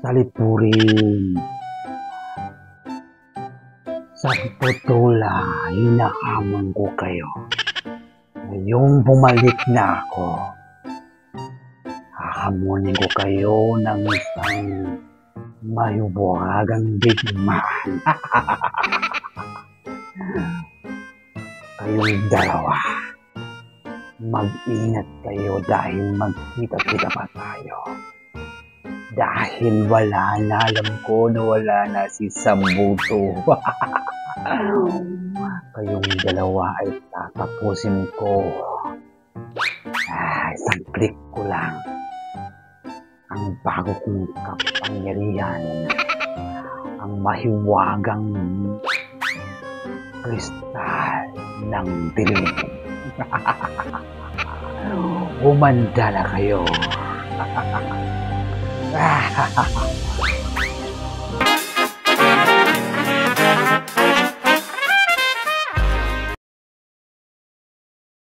Salipurin, sa totoo lang, hinahamon ko kayo. Ngayong bumalik na ako, hahamunin ko kayo ng isang mahiwagang digmaan. Kayong dalawa, mag-ingat kayo dahil magkita-kita pa tayo. Dahil wala na, alam ko na wala na si Sambuto. Kayong dalawa ay tatapusin ko. Isang click ko lang. Ang bago kong kapangyarihan, ang mahiwagang kristal ng dilim. Humanda na kayo.